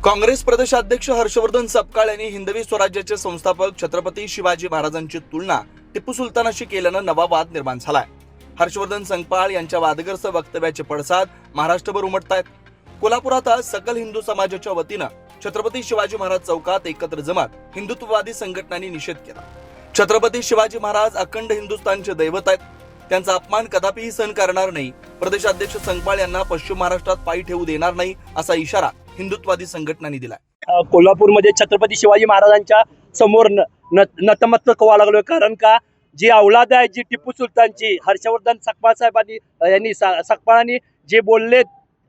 काँग्रेस प्रदेशाध्यक्ष हर्षवर्धन सपकाळ यांनी हिंदवी स्वराज्याचे संस्थापक छत्रपती शिवाजी महाराजांची तुलना टिपू सुलतानाशी केल्यानं नवा वाद निर्माण झालाय। हर्षवर्धन संकपाळ यांच्या वादग्रस्त वक्तव्याचे पडसाद महाराष्ट्रभर उमटतायत। कोल्हापुरात आज सकल हिंदू समाजाच्या वतीनं छत्रपती शिवाजी महाराज चौकात एकत्र जमत हिंदुत्ववादी संघटनांनी निषेध केला। छत्रपती शिवाजी महाराज अखंड हिंदुस्थानचे दैवत आहेत, त्यांचा अपमान कदापिही सहन करणार नाही। प्रदेशाध्यक्ष संकपाळ यांना पश्चिम महाराष्ट्रात पायी ठेवू देणार नाही असा इशारा हिंदुत्ववादी संघटनांनी दिलाय। कोल्हापूरमध्ये छत्रपती शिवाजी महाराजांच्या समोर नतमस्तक व्हावं लागलोय, कारण का जी औलाद आहे जी टिपू सुलतानची, हर्षवर्धन सकपाळ साहेबांनी सकपाळांनी जे बोलले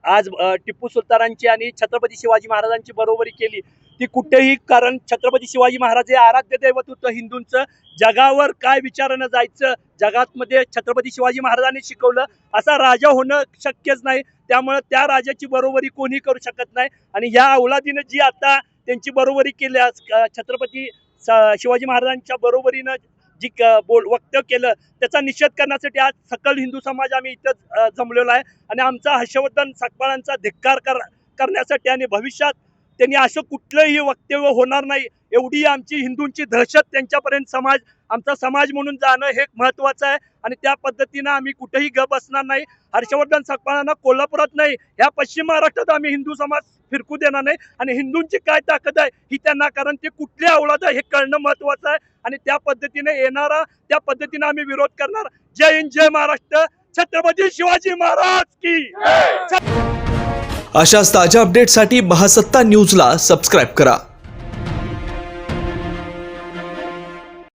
आज टिपू सुलतानांची आणि छत्रपती शिवाजी महाराजांची बरोबरी केली ती कुठेही, कारण छत्रपती शिवाजी महाराज हे आराध्य दैवत होतं हिंदूंचं। जगावर काय विचारानं जायचं, जगात मध्ये छत्रपती शिवाजी महाराजांनी शिकवलं असा राजा होणं शक्यच नाही, त्यामुळे त्या राजाची बरोबरी कोणी करू शकत नाही। आणि या औलादीनं जी आता त्यांची बरोबरी केली, छत्रपती शिवाजी महाराजांच्या बरोबरीनं जी वक्तव्य केलं त्याचा निषेध करण्यासाठी आज सकल हिंदू समाज आम्ही इथं जमलेलो आहे आणि आमचा हर्षवर्धन सकपाळांचा धिक्कार करण्यासाठी आणि भविष्यात त्यांनी असं कुठलंही वक्तव्य होणार नाही एवढी आमची हिंदूंची दहशत त्यांच्यापर्यंत आमचा समाज म्हणून जाणं हे महत्वाचं आहे आणि त्या पद्धतीनं आम्ही कुठेही गप असणार नाही। हर्षवर्धन सकपाळांना कोल्हापुरात नाही, ह्या पश्चिम महाराष्ट्रात आम्ही हिंदू समाज फिरकू देणार नाही आणि हिंदूंची काय ताकद आहे ही त्यांना, कारण ते कुठले औलाद आहे हे कळणं महत्वाचं आहे आणि त्या पद्धतीने येणारा त्या पद्धतीने आम्ही विरोध करणार। जय हिंद, जय महाराष्ट्र, छत्रपती शिवाजी महाराज की। अशाच ताज्या अपडेटसाठी महासत्ता न्यूजला सबस्क्राईब करा।